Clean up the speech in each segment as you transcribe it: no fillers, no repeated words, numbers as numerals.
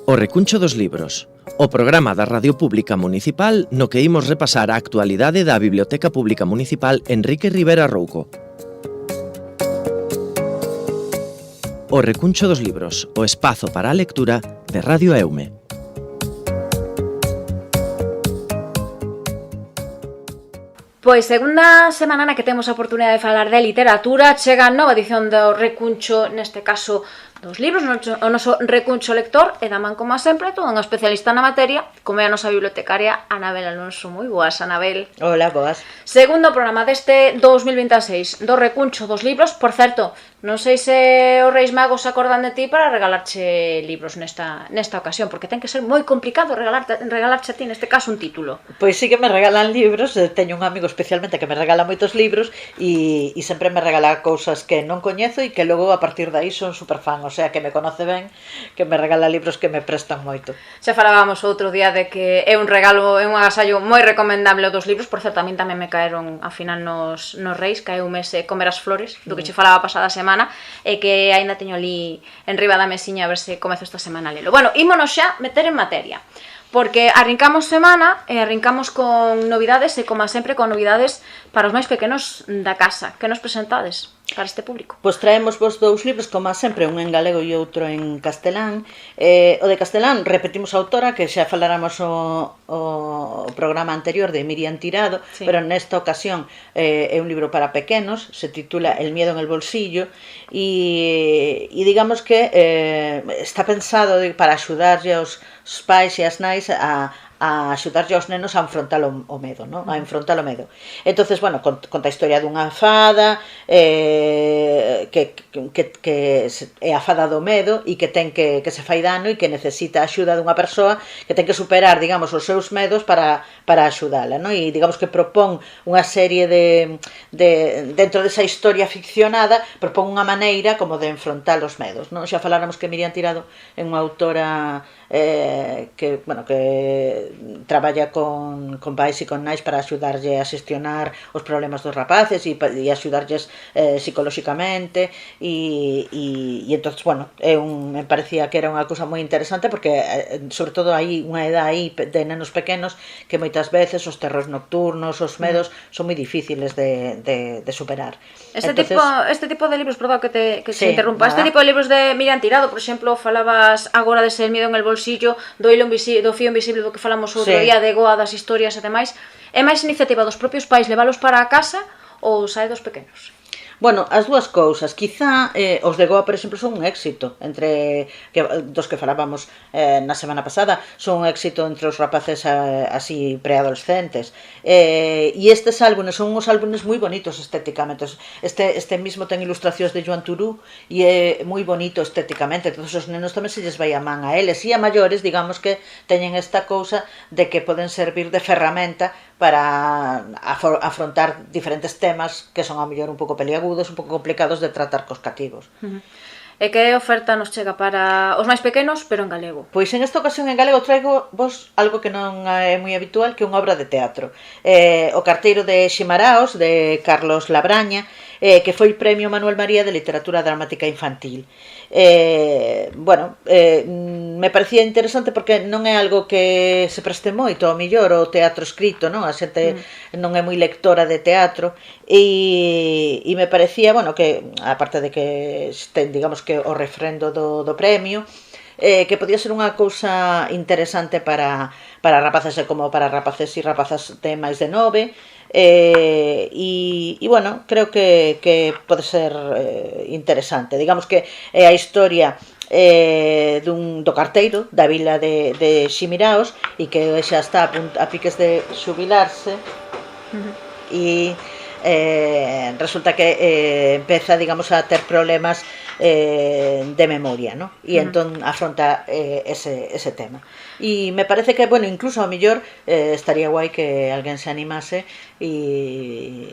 O Recuncho dos Libros, o programa da Radio Pública Municipal no que imos repasar a actualidade da Biblioteca Pública Municipal Enrique Rivera Rouco. O Recuncho dos Libros, o espazo para a lectura de Radio Eume. Pois segunda semana na que temos a oportunidade de falar de literatura, chega a nova edición do Recuncho, neste caso dos libros, o noso Recuncho lector, e da man, como sempre, toda unha especialista na materia, como é a nosa bibliotecaria Anabel Alonso. Moi boas, Anabel. Hola, boas. Segundo programa deste 2026 do Recuncho dos libros. Por certo, non sei se os Reis Magos se acordan de ti para regalarche libros nesta ocasión, porque ten que ser moi complicado regalarche a ti, neste caso, un título. Pois sí que me regalan libros, teño un amigo especialmente que me regala moitos libros e sempre me regala cousas que non coñezo e que logo a partir de aí son superfan, o sea que me conoce ben, que me regala libros que me prestan moito. Xa falábamos outro día de que é un regalo, é un agasallo moi recomendable dos libros. Por certo, a min tamén me caeron a final nos Reis, caeu un mes Comer as flores, do que che falaba a pasada semana, e que aínda teño ali en riba da mesiña a ver se comezo esta semana a lelo. Bueno, ímonos xa meter en materia, porque arrancamos semana e arrancamos con novidades e, como sempre, con novidades para os máis pequenos da casa. Que nos presentades para este público? Pois traemos vos dous libros, como sempre, un en galego e outro en castelán. O de castelán repetimos a autora, que xa faláramos o programa anterior de Miriam Tirado, sí. Pero nesta ocasión é un libro para pequenos, se titula El miedo en el bolsillo, e digamos que está pensado para axudarlle aos pais e as nais a axudarlle aos nenos a enfrontar o medo, ¿no? A enfrontar o medo. Entonces, bueno, conta a historia dunha fada que é a fada do medo e que ten que se fai dano e que necesita a axuda dunha persoa que ten que superar, digamos, os seus medos para axudala, ¿no? E digamos que propón unha serie dentro desa historia ficcionada, propón unha maneira como de enfrontar os medos, ¿no? Xa faláramos que Miriam Tirado é unha autora que traballa con pais e con nais para axudarlle a xestionar os problemas dos rapaces e axudarlles psicolóxicamente e entonces, bueno, me parecía que era unha cousa moi interesante porque sobre todo hai unha edad aí de nenos pequenos que moitas veces os terrores nocturnos, os medos son moi difíciles de superar. Este tipo de libros, perdón que te interrumpa, este tipo de libros de Miriam Tirado, por exemplo, falabas agora de ser miedo en el bolsillo, do fío invisible do que falamos outro día, de Goa, das historias e demais. É máis iniciativa dos propios pais leválos para a casa ou sae dos pequenos? Bueno, as dúas cousas. Quizá os de Goa, por exemplo, son un éxito dos que falábamos na semana pasada, son un éxito entre os rapaces así preadolescentes. E estes álbumes son uns álbumes moi bonitos estéticamente. Este mismo ten ilustracións de Joan Turú e é moi bonito estéticamente. Todos os nenos tamén se lles vai a man a eles. E a maiores, digamos que teñen esta cousa de que poden servir de ferramenta para afrontar diferentes temas que son ao mellor un pouco peliagudos, un pouco complicados de tratar cos cativos. E que oferta nos chega para os máis pequenos, pero en galego? Pois en esta ocasión en galego traigo vos algo que non é moi habitual, que é unha obra de teatro. O carteiro de Ximaraos, de Carlos Labraña, que foi Premio Manuel María de Literatura Dramática Infantil. Me parecía interesante porque non é algo que se preste moito ao mellor o teatro escrito, non? A xente non é moi lectora de teatro e me parecía, bueno, que aparte de que ten, digamos que o refrendo do premio, que podía ser unha cousa interesante para rapaces como para rapaces e rapazas de máis de 9. Bueno, creo que pode ser interesante. Digamos que é a historia do carteiro da vila de Ximiraos e que xa está a piques de xubilarse e resulta que empeza, digamos, a ter problemas de memoria, ¿no? E entón afronta ese tema. E me parece que, bueno, incluso ao mellor estaría guai que alguén se animase e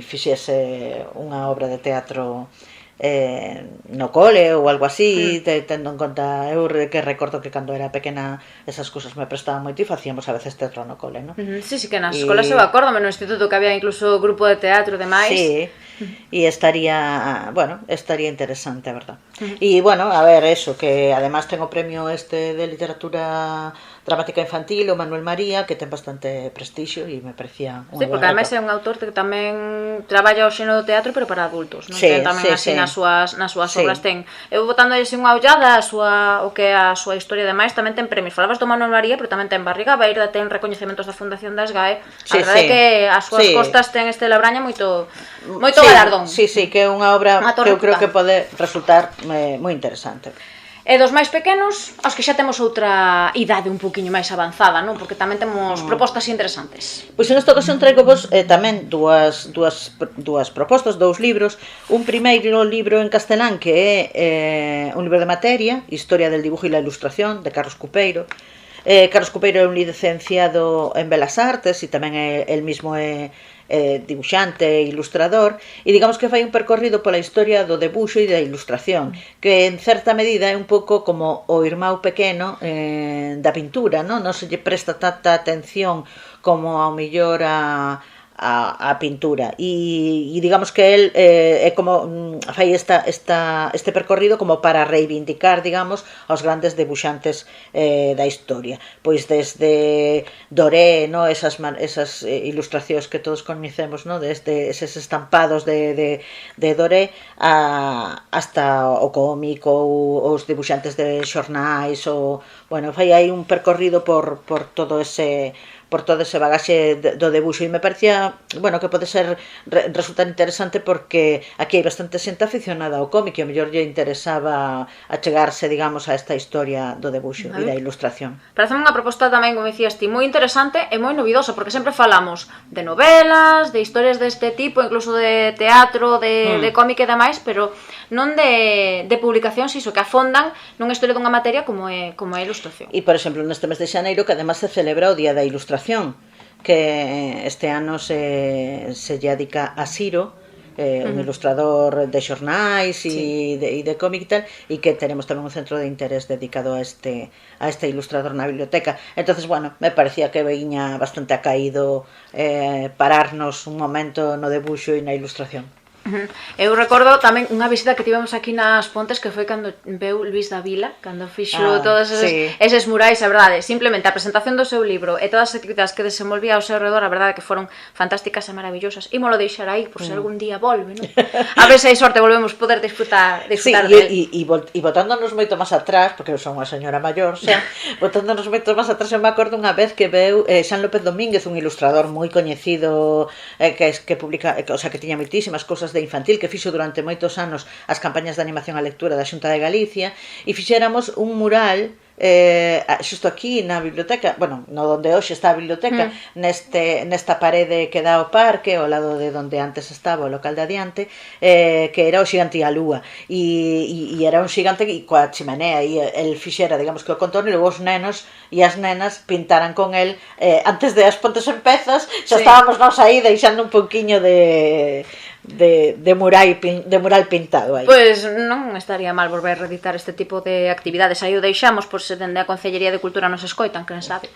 fixese unha obra de teatro no cole ou algo así, tendo en conta, eu que recordo que cando era pequena esas cousas me prestaban moito e facíamos a veces teatro no cole, non? Sí, que nas escolas eu acórdome no instituto que había incluso grupo de teatro e demais. Sí, e estaría interesante, a verdad. E, bueno, a ver, eso, que además ten o premio este de literatura dramática infantil, o Manuel María, que ten bastante prestixio e me parecía Sí, porque además é un autor que tamén traballa o xeno do teatro, pero para adultos, non? Sí, Ten tamén así nas súas Sí. obras ten. Eu botando así unha ollada o que é a súa historia e demais, tamén ten premios. Falabas do Manuel María, pero tamén ten Barriga Beirda, ten recoñecementos da Fundación das GAE. A verdade é que as súas costas ten este Labraña moito galardón. Sí, que é unha obra que eu creo que pode resultar moi interesante. E dos máis pequenos, aos que xa temos outra idade un poquinho máis avanzada, non? Porque tamén temos propostas interesantes. Pois en esta ocasión traigo vos tamén dúas propostas, dous libros. Un primeiro libro en castelán que é un libro de materia, Historia del dibujo e la ilustración, de Carlos Cupeiro. Carlos Cupeiro é un licenciado en Belas Artes e tamén el mismo é dibuixante e ilustrador, e digamos que fai un percorrido pola historia do debuxo e da ilustración, que en certa medida é un pouco como o irmão pequeno da pintura, non se lle presta tanta atención como ao mellor a pintura, e digamos que el é como fai este percorrido como para reivindicar, digamos, aos grandes debuxantes da historia, pois desde Doré, no? esas ilustracións que todos coñecemos, no? Desde eses estampados de Doré hasta o cómic ou os debuxantes de xornais, fai aí un percorrido por todo ese bagaxe do debuxo, e me parecía, que pode ser resultar interesante porque aquí hai bastante xente aficionada ao cómic e ao mellor lle interesaba achegarse, digamos, a esta historia do debuxo e da ilustración. Parece unha proposta tamén, como dicías ti, moi interesante e moi novidosa, porque sempre falamos de novelas, de historias deste tipo, incluso de teatro, de cómic e demais, pero non de publicacións iso que afondan nunha historia dunha materia como é a ilustración. E, por exemplo, neste mes de xaneiro, que además se celebra o Día da Ilustración, que este ano se lle dedica a Siro, un ilustrador de xornais e de cómic e tal, e que tenemos tamén un centro de interés dedicado a este ilustrador na biblioteca. Entonces, me parecía que viña bastante acaído pararnos un momento no debuxo e na ilustración. Eu recordo tamén unha visita que tivemos aquí nas Pontes, que foi cando veu Luís Davila, cando fixo todos eses murais, a verdade, simplemente a presentación do seu libro e todas as actividades que desenvolvía ao seu redor, a verdade que foron fantásticas e maravillosas. Ímolo deixar aí, por se algún día volve, non? A ver se hai sorte volvemos poder disfrutar del. E botándonos moito máis atrás, porque eu son unha señora maior, botándonos moito máis atrás, eu me acordo unha vez que veu Xan López Domínguez, un ilustrador moi coñecido que publica, que tiña moitísimas cousas de infantil, que fixo durante moitos anos as campañas de animación á lectura da Xunta de Galicia, e fixéramos un mural xusto aquí na biblioteca, no donde hoxe está a biblioteca, nesta parede que dá ao parque, ao lado de donde antes estaba o local de adiante, que era o xigante e a lúa, e era un xigante coa chimenea, e el fixera, digamos, que o contorno, e logo os nenos e as nenas pintaran con el antes de as Pontes en Pezas, xa estábamos nós aí deixando un pouquiño de mural pintado aí. Pois non estaría mal volver a reeditar este tipo de actividades. Aí o deixamos por se dende a Concellería de Cultura nos escoitan, quen sabe.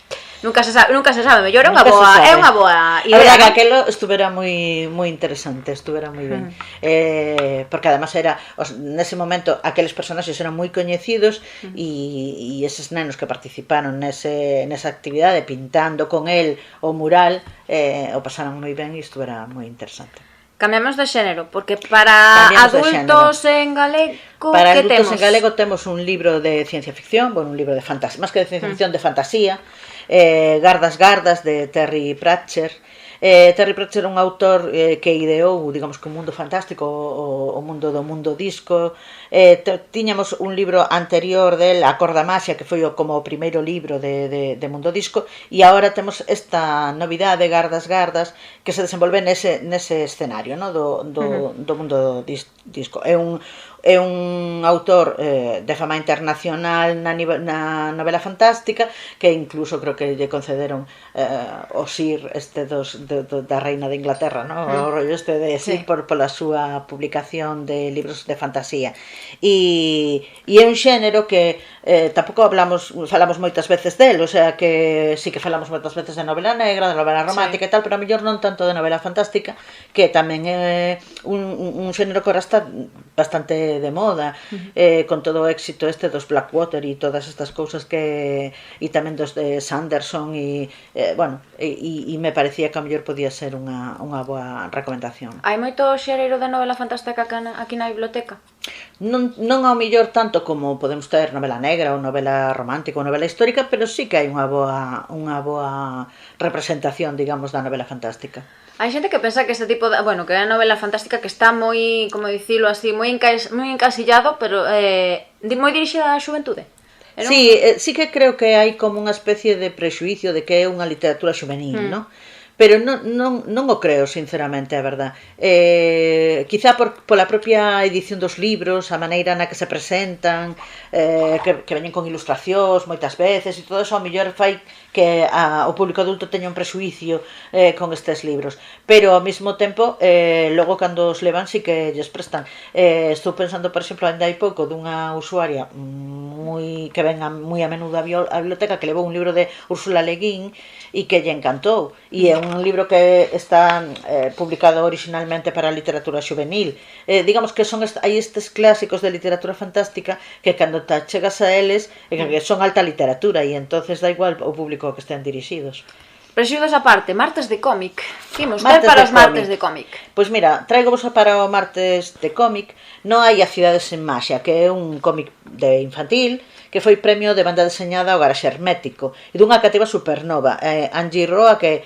Nunca se sabe, mellor é unha boa idea. A verdade que aquelo estuvera moi interesante, estuvera moi ben. Porque además nese momento aqueles personaxes eran moi coñecidos, e eses nenos que participaron nesa actividade pintando con el o mural o pasaron moi ben e estuvera moi interesante. Cambiamos de xénero, porque para adultos en galego, para adultos en galego temos un libro de ciencia ficción, un libro de fantasía, máis que de ciencia ficción, de fantasía, Gardas, de Terry Pratchett. Terry Pratchett é un autor que ideou, digamos, que un mundo fantástico, o mundo do mundo disco. Tiñamos un libro anterior del, A Corda Maxia, que foi como o primeiro libro de mundo disco, e agora temos esta novidade, Gardas, que se desenvolve nese escenario, no? do mundo disco. É é un autor de fama internacional na novela fantástica, que incluso creo que lle concederon o Sir da Reina de Inglaterra, ¿no? O rollo de Sir pola súa publicación de libros de fantasía. E é un xénero que tampouco falamos moitas veces del, o sea que sí que falamos moitas veces de novela negra, de novela romántica e tal, pero a mellor non tanto de novela fantástica, que tamén é un xénero que ahora está bastante de moda, con todo o éxito dos Blackwater e todas estas cousas e tamén dos de Sanderson e me parecía que a mellor podía ser unha boa recomendación. Hai moito xénero de novela fantástica aquí na biblioteca? Non ao mellor tanto como podemos ter novela negra ou novela romántica ou novela histórica, pero sí que hai unha boa representación, digamos, da novela fantástica. Hai xente que pensa que este tipo de, que é a novela fantástica que está moi, como dicilo así, moi encasillado, pero moi dirixida á xuventude. Sí que creo que hai como unha especie de prexuicio de que é unha literatura xuvenil, non? Pero non o creo, sinceramente, a verdad. Quizá pola propia edición dos libros, a maneira na que se presentan, que veñen con ilustracións moitas veces, e todo eso ao mellor fai que o público adulto teña un prexuicio con estes libros, pero ao mesmo tempo logo cando os levan sí que lles prestan. Estou pensando, por exemplo, ainda hai pouco dunha usuaria que ven moi a menudo á biblioteca, que levou un libro de Úrsula Le Guin e que lle encantou, e é un libro que está publicado originalmente para a literatura juvenil. Digamos que hai estes clásicos de literatura fantástica que cando te chegas a eles que son alta literatura, e entonces da igual o público que estén dirixidos. Prexudos aparte, martes de cómic. Imos ter para os martes de cómic. Pois mira, traigo vos para o martes de cómic. Non hai a Cidades en Maxia, que é un cómic de infantil que foi premio de banda deseñada ao Garaxe Hermético e dunha cativa supernova. Angie Roa, que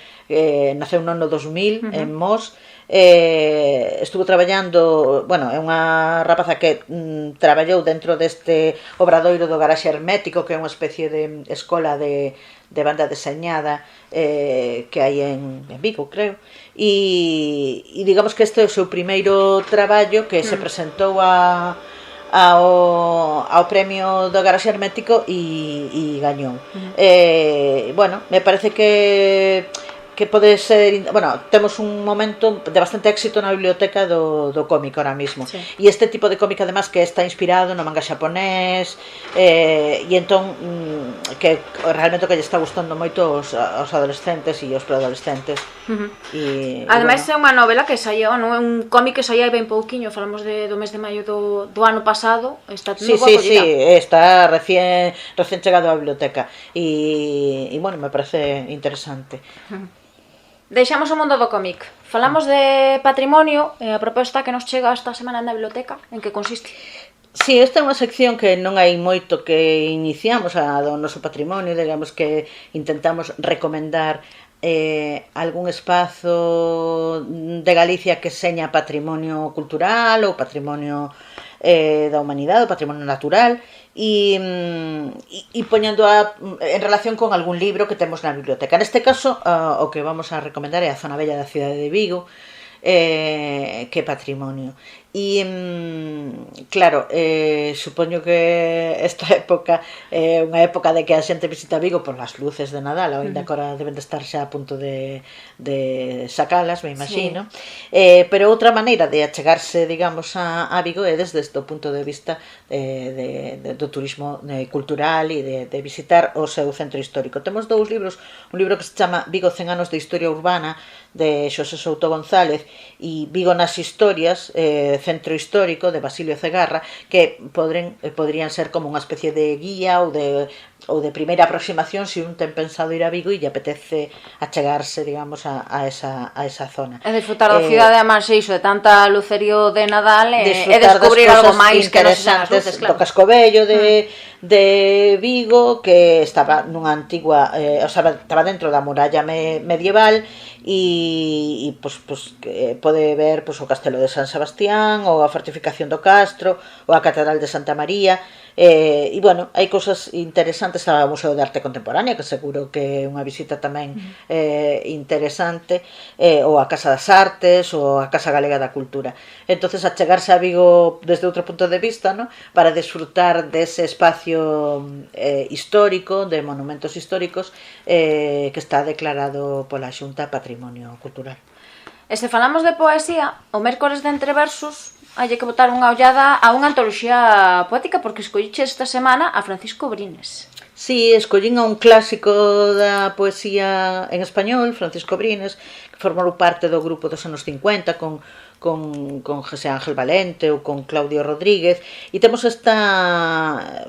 naceu no ano 2000 en Mos, estuvo traballando, é unha rapaza que traballou dentro deste obradoiro do Garaxe Hermético, que é unha especie de escola de banda deseñada que hai en Vigo, creo, e digamos que este é o seu primeiro traballo, que se presentou ao premio do Garaxe Hermético e gañou. Me parece que pode ser, temos un momento de bastante éxito na biblioteca do cómic ahora mismo, e este tipo de cómic además que está inspirado no manga xaponés, e entón que realmente que lle está gustando moito aos adolescentes e aos preadolescentes. Ademais é unha novela que saía, é un cómic que saía ben pouquiño, falamos do mes de maio do ano pasado, está tendo boa acollida. Está recién chegado á biblioteca e me parece interesante. Deixamos o mundo do cómic. Falamos de patrimonio, a proposta que nos chega esta semana na biblioteca, en que consiste? Sí, esta é unha sección que non hai moito que iniciamos do noso patrimonio, digamos que intentamos recomendar algún espazo de Galicia que seña patrimonio cultural ou patrimonio da humanidade, o patrimonio natural, e poñendo en relación con algún libro que temos na biblioteca. Neste caso, o que vamos a recomendar é a Zona Bella da cidade de Vigo, que é patrimonio. E, claro, supoño que esta época é unha época de que a xente visita Vigo por as luces de Nadal, ainda que ahora deben de estar xa a punto de sacalas, me imagino. Pero outra maneira de achegarse, digamos, a Vigo é desde o punto de vista do turismo cultural e de visitar o seu centro histórico. Temos dous libros, un libro que se chama Vigo 100 anos de historia urbana, de Xosé Souto González, e Vigo nas historias, centro histórico, de Basilio Cegarra, que poderían ser como unha especie de guía ou de primeira aproximación se un ten pensado ir a Vigo e lle apetece achegarse, digamos, a esa zona. E disfrutar da cidade, a máis iso, de tanta lucerío de Nadal e descubrir algo máis que non sean as luces, claro. Do casco vello de Vigo, que estaba nunha antigua, estaba dentro da muralla medieval, e pode ver o castelo de San Sebastián, ou a fortificación do Castro, ou a catedral de Santa María, E, bueno, hai cousas interesantes ao Museo de Arte Contemporánea, que seguro que é unha visita tamén interesante, ou a Casa das Artes, ou a Casa Galega da Cultura. Entonces, achegarse a Vigo desde outro punto de vista, ¿no?, para disfrutar dese espacio histórico, de monumentos históricos, que está declarado pola Xunta Patrimonio Cultural. E se falamos de poesía, o mércores de Entreversos hai que botar unha ollada a unha antoloxía poética, porque escolliche esta semana a Francisco Brines. Sí, escollín a un clásico da poesía en español, Francisco Brines, que formou parte do grupo dos anos 50 con José Ángel Valente ou con Claudio Rodríguez, e temos esta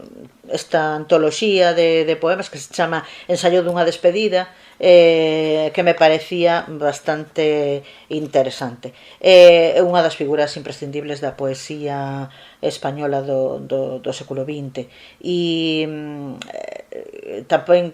antoloxía de poemas que se chama Ensayo dunha despedida, que me parecía bastante interesante. É unha das figuras imprescindibles da poesía española do século XX, e tamén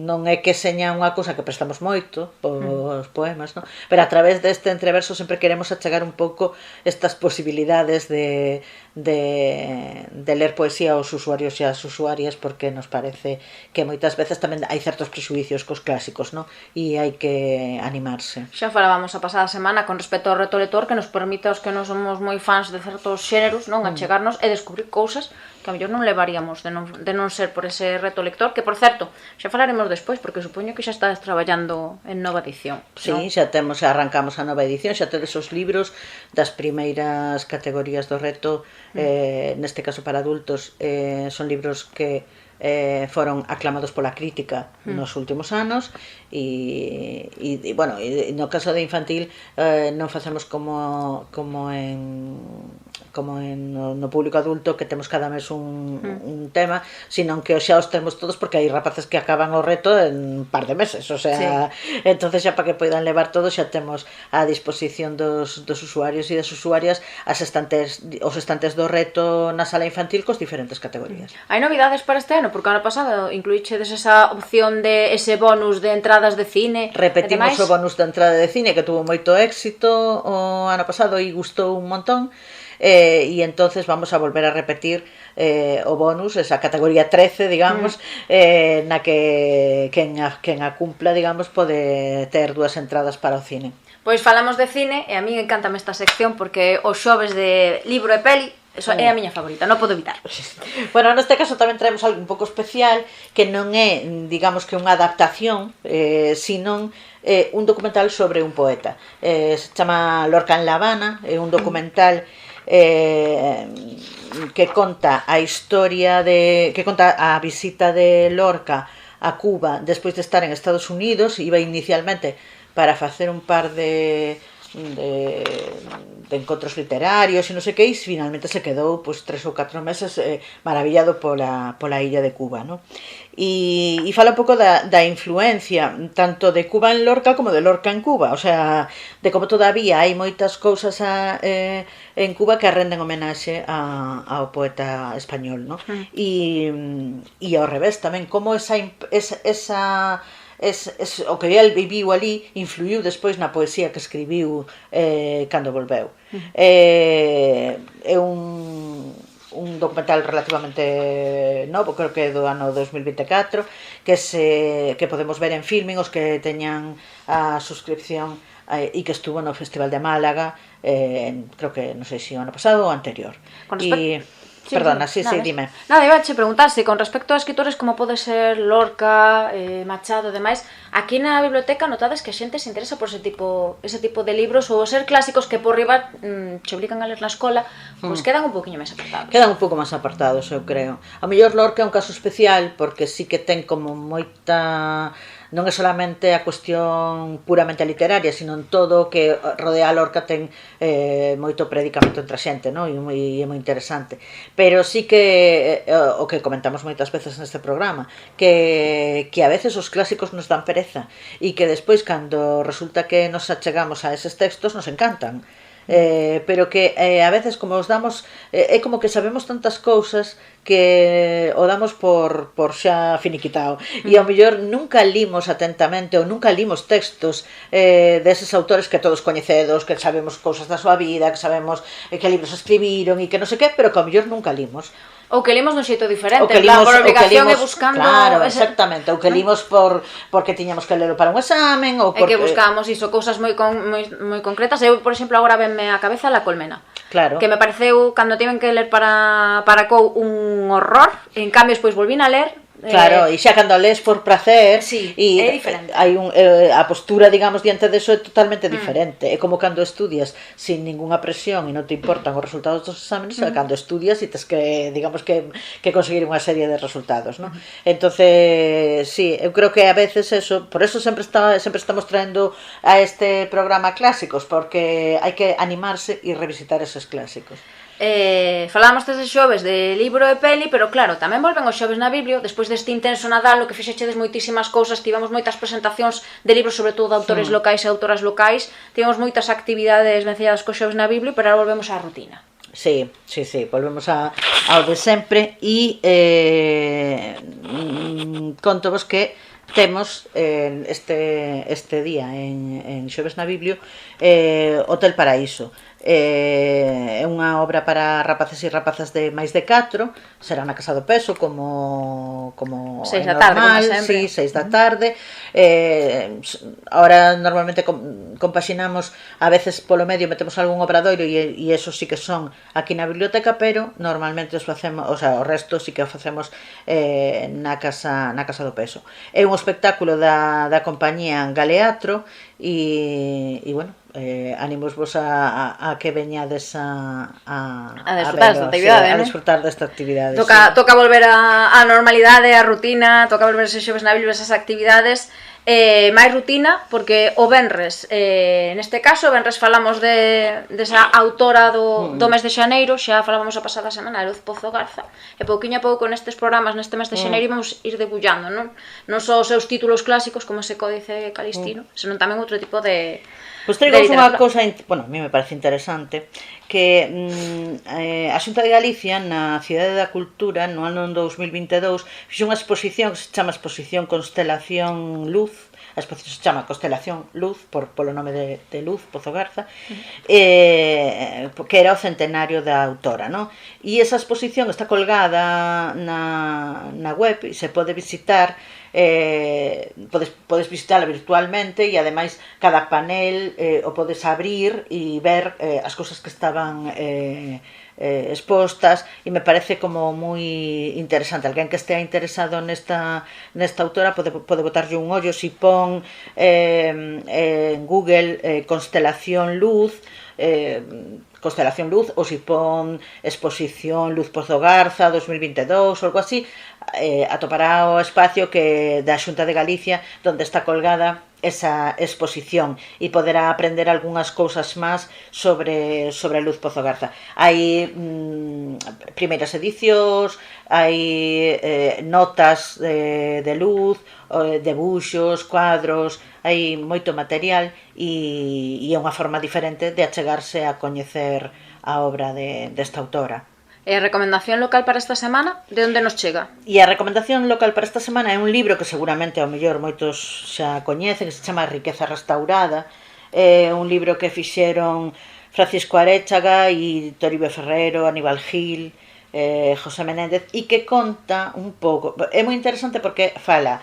non é que seña unha cousa que prestamos moito os poemas, non? Pero a través deste entreverso sempre queremos achegar un pouco estas posibilidades de ler poesía aos usuarios e ás usuarias, porque nos parece que moitas veces tamén hai certos prexuicios cos clásicos, non? E hai que animarse. Xa falábamos a pasada semana con respecto ao reto lector, que nos permite aos que non somos moi fans de certos xéneros, non, achegarnos e descubrir cousas que a mellor non levaríamos de non ser por ese reto lector, que por certo, xa falaremos despois, porque supoño que xa estás traballando en nova edición. Sí, non? xa arrancamos a nova edición, xa tedes os libros das primeiras categorías do reto, neste caso para adultos, son libros que foron aclamados pola crítica nos últimos anos, e bueno, no caso de infantil non facemos como no público adulto, que temos cada mes un tema, sino que xa os temos todos, porque hai rapaces que acaban o reto en un par de meses, o sea, sí. Entonces xa para que poidan levar todos, xa temos a disposición dos usuarios e das usuarias os estantes do reto na sala infantil cos diferentes categorías. Hai novidades para este ano? Porque ano pasado incluíchedes esa opción de ese bonus de entradas de cine. Repetimos o bonus de entrada de cine, que tuvo moito éxito o ano pasado e gustou un montón, e entonces vamos a volver a repetir o bonus, esa categoría 13, digamos, na que quen a cumpla, digamos, pode ter 2 entradas para o cine. Pois falamos de cine, e a mí encantame esta sección, porque os xoves de libro e peli é a miña favorita, non podo evitar. Bueno, neste caso tamén traemos algo un pouco especial, que non é, digamos, que unha adaptación, sino un documental sobre un poeta. Se chama Lorca en La Habana, é un documental que conta a historia que conta a visita de Lorca a Cuba despois de estar en Estados Unidos. Iba inicialmente para facer un par de encontros literarios e non sei que, e finalmente se quedou 3 ou 4 meses maravillado pola illa de Cuba, ¿no? E fala un pouco da influencia tanto de Cuba en Lorca como de Lorca en Cuba, o sea, de como todavía hai moitas cousas en Cuba que renden homenaxe ao poeta español, ¿no? E ao revés tamén, como o que el viviu ali influiu despois na poesía que escribiu cando volveu. É un documental relativamente novo, creo que é do ano 2024, que podemos ver en Filmin, os que teñan a suscripción, e que estuvo no Festival de Málaga, creo que non sei se o ano pasado ou anterior. Perdona, sí, dime. Nada, iba a preguntarse, con respecto a escritores como pode ser Lorca, Machado e demais, aquí na biblioteca notades que a xente se interesa por ese tipo de libros, ou ser clásicos que por riba che obrigan a ler na escola, pois quedan un poquinho máis apartados. Quedan un pouco máis apartados, eu creo. A mellor Lorca é un caso especial, porque sí que ten como moita... Non é solamente a cuestión puramente literaria, sino en todo o que rodea a Lorca ten moito predicamento entre a xente, non? E é moi interesante. Pero sí que, o que comentamos moitas veces neste programa, que a veces os clásicos nos dan pereza, e que despois, cando resulta que nos achegamos a eses textos, nos encantan. pero que a veces como os damos, é como que sabemos tantas cousas que o damos por xa finiquitado, e ao mellor nunca limos atentamente ou nunca limos textos deses autores que todos coñecedos, que sabemos cousas da súa vida, que sabemos que libros escribiron e que non sei que, pero que ao mellor nunca limos. Ou que limos dun xeito diferente, por obligación e buscando... Claro, exactamente, ou que limos porque tiñamos que lelo para un examen, ou porque... E que buscábamos iso, cousas moi concretas. Eu, por exemplo, agora venme á cabeza La Colmena. Claro. Que me pareceu, cando tiven que ler para COU, un horror, en cambio, despois volvín a ler... Claro, e xa cando lees por placer, sí, é diferente. Hai a postura, digamos, diante deso é totalmente diferente. É como cando estudias sin ninguna presión e non te importan os resultados dos exámenes, cando estudias e tes que, digamos, que conseguir unha serie de resultados, ¿no? Entonces, sí, eu creo que a veces eso, por eso sempre estamos traendo a este programa clásicos, porque hai que animarse e revisitar esos clásicos. Falábamos desde xoves de libro e peli, pero claro, tamén volven os xoves na Biblio. Despois deste intenso Nadal, o que fixechedes moitísimas cousas, tivemos moitas presentacións de libros, sobre todo de autores locais e autoras locais, tivemos moitas actividades vencelladas cos xoves na Biblio, pero agora volvemos á rutina. Sí, volvemos ao de sempre e contovos que temos este día en Xoves na Biblio Hotel Paraíso. É unha obra para rapaces e rapazas de máis de 4, será na Casa do Peso como 6 da tarde, normal, sí, 6 da tarde. Ahora normalmente compaxinamos, a veces polo medio metemos algún obradoiro e eso sí que son aquí na biblioteca, pero normalmente os facemos, o sea, o resto sí que o facemos na casa do Peso. É un espectáculo da compañía Galeatro e bueno, animos vos a que veñades a disfrutar desta actividade. Toca volver á normalidade, á rutina, toca volver ese xoves na Biblia, esas actividades. Máis rutina, porque o venres, neste caso, o venres falamos desa autora do mes de xaneiro, xa falábamos a pasada semana, Luz Pozo Garza, e pouquiño a pouco nestes programas, neste mes de xaneiro, vamos ir debullando, non só os seus títulos clásicos, como ese Códice Calistino, senón tamén outro tipo de... Pois traigos unha cousa, bueno, a mí me parece interesante, que a Xunta de Galicia na Cidade da Cultura no ano 2022 fixo unha exposición que se chama Exposición Constelación Luz. A exposición se chama Constelación Luz polo nome de Luz Pozo Garza, que era o centenario da autora, non? E esa exposición está colgada na web e se pode visitar, podes visitarla virtualmente e ademais cada panel o podes abrir e ver as cousas que estaban expostas, e me parece como moi interesante. Alguén que estea interesado nesta autora pode botarlle un ollo. Si pon en Google Constelación Luz ou si pon Exposición Luz Pozo Garza 2022 ou algo así, atopará o espacio que da Xunta de Galicia onde está colgada esa exposición e poderá aprender algunhas cousas máis sobre Luz Pozo Garza. Hai primeiras edicións, hai notas de Luz, debuxos, cuadros, hai moito material e é unha forma diferente de achegarse a coñecer a obra desta autora. E a recomendación local para esta semana, de onde nos chega? E a recomendación local para esta semana é un libro que seguramente ao mellor moitos xa coñecen, que se chama Riqueza Restaurada. É un libro que fixeron Francisco Aréchaga e Toribio Ferrero, Aníbal Gil, José Menéndez, e que conta un pouco, é moi interesante porque fala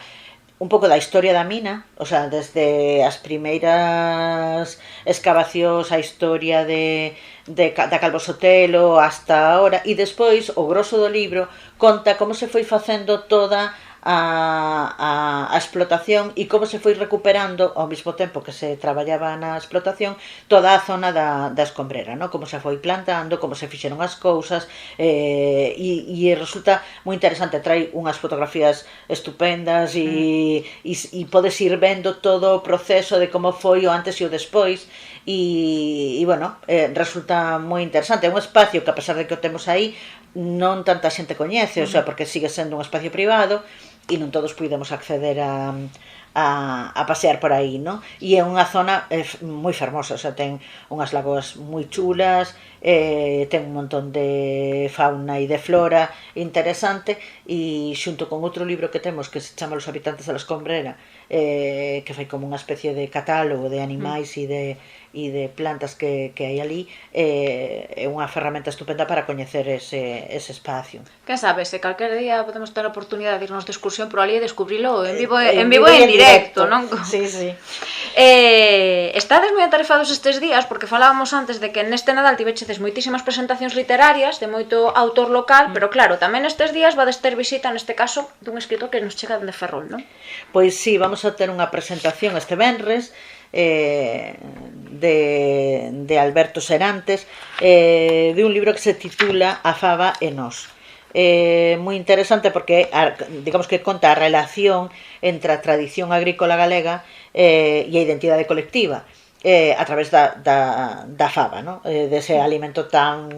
un pouco da historia da mina, o sea, desde as primeiras excavacións, a historia da Calvo Sotelo hasta ahora, e despois o grosso do libro conta como se foi facendo toda a explotación e como se foi recuperando ao mesmo tempo que se traballaba na explotación toda a zona da escombrera, ¿no? Como se foi plantando, como se fixeron as cousas, e resulta moi interesante. Trae unhas fotografías estupendas e podes ir vendo todo o proceso de como foi o antes e o despois, e bueno, resulta moi interesante. É un espacio que, a pesar de que o temos aí, non tanta xente coñece, o sea, porque sigue sendo un espacio privado e non todos podemos acceder a a pasear por aí, non? E é unha zona moi fermosa, o sea, ten unhas lagoas moi chulas, ten un montón de fauna e de flora interesante, e xunto con outro libro que temos que se chama Los habitantes de la Escombrera, que fai como unha especie de catálogo de animais e de plantas que hai ali, é unha ferramenta estupenda para coñecer ese espacio. Quen sabe, se calquer día podemos ter a oportunidade de irnos de excursión por ali e descubrilo en vivo e en directo, non? Sí, sí. Estades moi atarefados estes días, porque falábamos antes de que neste Nadal tivechedes moitísimas presentacións literarias de moito autor local, pero claro, tamén estes días vades ter visita, neste caso, dun escritor que nos chega de Ferrol, non? Pois sí, vamos a ter unha presentación este venres de Alberto Serantes, de un libro que se titula A faba e nós. Moi interesante porque digamos que conta a relación entre a tradición agrícola galega e a identidade colectiva a través da faba, ¿no? Dese alimento tan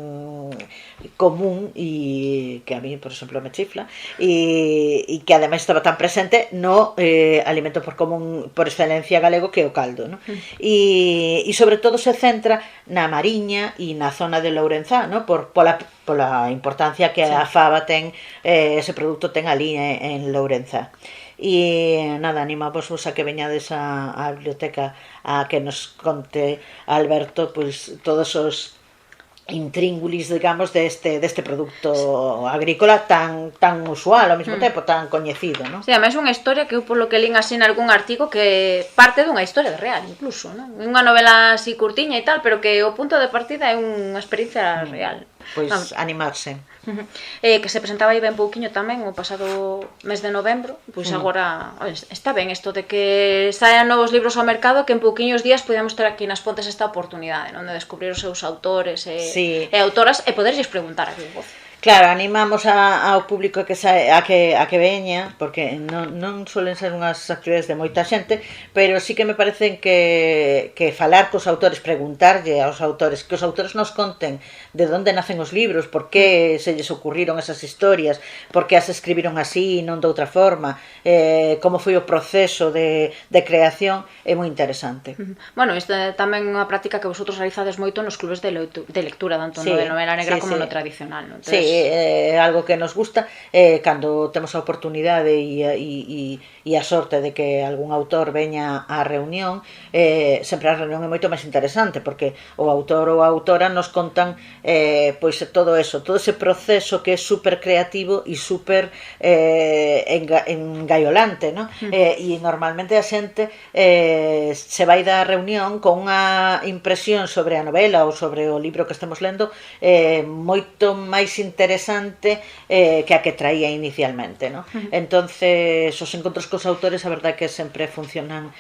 común e que a mí, por exemplo, me chifla, e que ademais estaba tan presente no alimento por excelencia galego, que é o caldo, ¿no? E sobre todo se centra na Mariña e na zona de Lourenzá, ¿no? Pola importancia que a faba ten, ese produto ten ali en Lourenzá. E nada, animamos a que veñades á biblioteca a que nos conte Alberto pois todos os intríngulis, digamos, deste produto agrícola tan usual ao mesmo tempo, tan coñecido, non? Sí, ademais é unha historia que eu polo que lín así en algún artigo que parte dunha historia real, incluso, non? É unha novela así curtiña e tal, pero que o punto de partida é unha experiencia real. Pois animarse. Que se presentaba aí ben pouquiño tamén o pasado mes de novembro, pois agora está ben isto de que saian novos libros ao mercado, que en pouquiños días podemos ter aquí nas Pontes esta oportunidade, non, de descubrir os seus autores e autoras e poderlles preguntar a que voz. Claro, animamos ao público a que veña, porque non suelen ser unhas actividades de moita xente, pero sí que me parecen que falar cos autores, preguntarlle aos autores, que os autores nos conten de onde nacen os libros, por que se lles ocurriron esas historias, por que as escribiron así, non de outra forma, como foi o proceso de creación, é moi interesante. Bueno, isto é tamén unha práctica que vosotros realizades moito nos clubes de lectura, tanto no de novela negra como no tradicional, non? Sí, é algo que nos gusta, cando temos a oportunidade e a sorte de que algún autor veña á reunión, sempre a reunión é moito máis interesante, porque o autor ou a autora nos contan pois todo eso, todo ese proceso que é super creativo e super engaiolante, non? E normalmente a xente se vai da reunión con unha impresión sobre a novela ou sobre o libro que estemos lendo moito máis interesante que a que traía inicialmente, ¿no? Entonces os encontros cos autores a verdade que sempre funcionan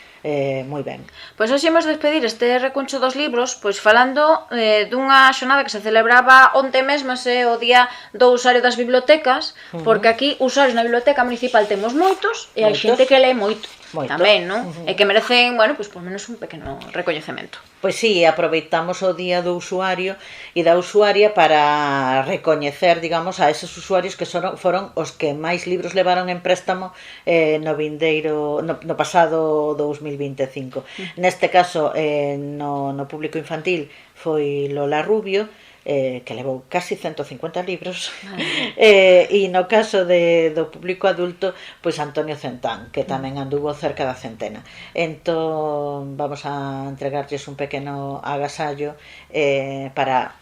moi ben. Pois hoxe imos despedir este recuncho dos libros pois falando dunha xornada que se celebraba onte mesmo, o día do usuario das bibliotecas, porque aquí usuarios na biblioteca municipal temos moitos e hai xente que lee moito tamén, non? E que merecen, bueno, pois por menos un pequeno recoñecemento. Pois sí, aproveitamos o día do usuario e da usuaria para recoñecer, digamos, a eses usuarios que foron os que máis libros levaron en préstamo no pasado 2025. Neste caso, no público infantil foi Lola Rubio, que levou casi 150 libros, e no caso do público adulto, pois Antonio Centán, que tamén anduvo cerca da centena. Entón vamos a entregarlles un pequeno agasallo para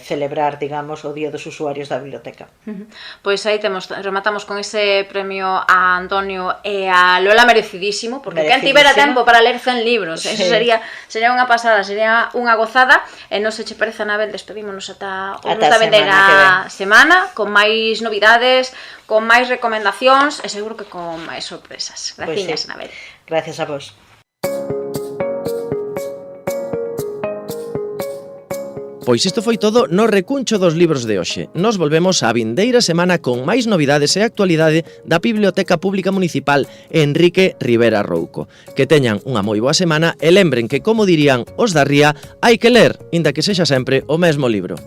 celebrar, digamos, o Día dos Usuarios da Biblioteca. Pois aí rematamos con ese premio a Antonio e a Lola, merecidísimo, porque quen tivera tempo para ler 100 libros, eso sería unha pasada, sería unha gozada. E non se che parece, Anabel, despedímonos ata outra vendeira semana, con máis novidades, con máis recomendacións e seguro que con máis sorpresas. Gracias, Anabel. Gracias a vos. Pois isto foi todo no recuncho dos libros de hoxe. Nos volvemos a vindeira semana con máis novidades e actualidade da Biblioteca Pública Municipal Enrique Rivera Rouco. Que teñan unha moi boa semana e lembren que, como dirían os da Ría, hai que ler, inda que sexa sempre o mesmo libro.